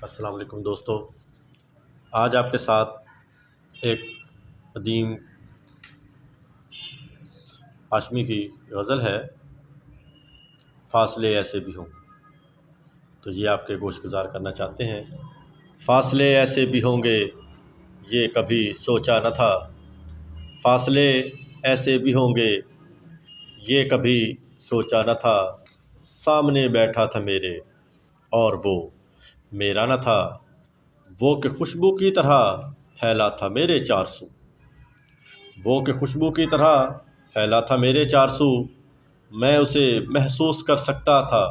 السلام علیکم دوستو، آج آپ کے ساتھ ایک قدیم ہاشمی کی غزل ہے، فاصلے ایسے بھی ہوں، تو یہ آپ کے گوش گزار کرنا چاہتے ہیں۔ فاصلے ایسے بھی ہوں گے یہ کبھی سوچا نہ تھا، فاصلے ایسے بھی ہوں گے یہ کبھی سوچا نہ تھا، سامنے بیٹھا تھا میرے اور وہ میرا نہ تھا، وہ کہ خوشبو کی طرح پھیلا تھا میرے چار سو، وہ کہ خوشبو کی طرح پھیلا تھا میرے چار سو، میں اسے محسوس کر سکتا تھا،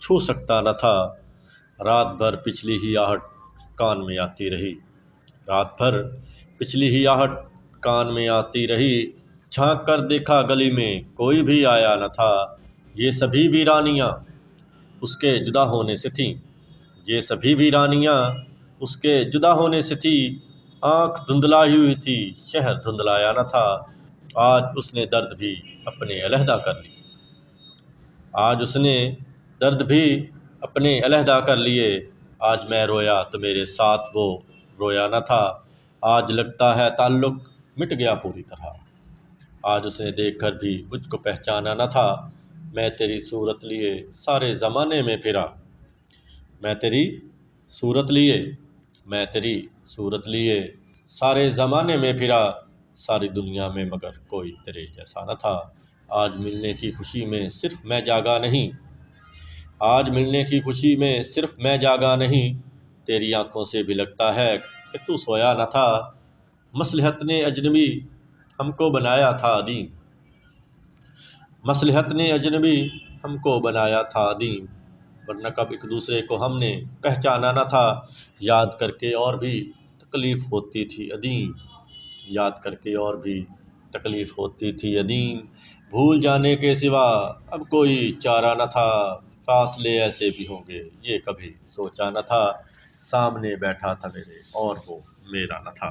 چھو سکتا نہ تھا، رات بھر پچھلی ہی آہٹ کان میں آتی رہی، رات بھر پچھلی ہی آہٹ کان میں آتی رہی، جھانک کر دیکھا گلی میں کوئی بھی آیا نہ تھا، یہ سبھی ویرانیاں اس کے جدا ہونے سے تھیں، یہ سبھی ویرانیاں اس کے جدا ہونے سے تھی، آنکھ دھندلائی ہوئی تھی شہر دھندلایا نہ تھا، آج اس نے درد بھی اپنے علیحدہ کر لی، آج اس نے درد بھی اپنے علیحدہ کر لیے، آج میں رویا تو میرے ساتھ وہ رویا نہ تھا، آج لگتا ہے تعلق مٹ گیا پوری طرح، آج اس نے دیکھ کر بھی مجھ کو پہچانا نہ تھا، میں تیری صورت لیے سارے زمانے میں پھرا، میں تیری صورت لیے میں تیری صورت لیے سارے زمانے میں پھرا، ساری دنیا میں مگر کوئی تیرے جیسا نہ تھا، آج ملنے کی خوشی میں صرف میں جاگا نہیں، آج ملنے کی خوشی میں صرف میں جاگا نہیں، تیری آنکھوں سے بھی لگتا ہے کہ تو سویا نہ تھا، مصلحت نے اجنبی ہم کو بنایا تھا ادیم، مصلحت نے اجنبی ہم کو بنایا تھا ادیم، ورنہ کب ایک دوسرے کو ہم نے پہچانا نہ تھا، یاد کر کے اور بھی تکلیف ہوتی تھی ادیم، یاد کر کے اور بھی تکلیف ہوتی تھی ادیم، بھول جانے کے سوا اب کوئی چارہ نہ تھا، فاصلے ایسے بھی ہوں گے یہ کبھی سوچا نہ تھا، سامنے بیٹھا تھا میرے اور وہ میرا نہ تھا۔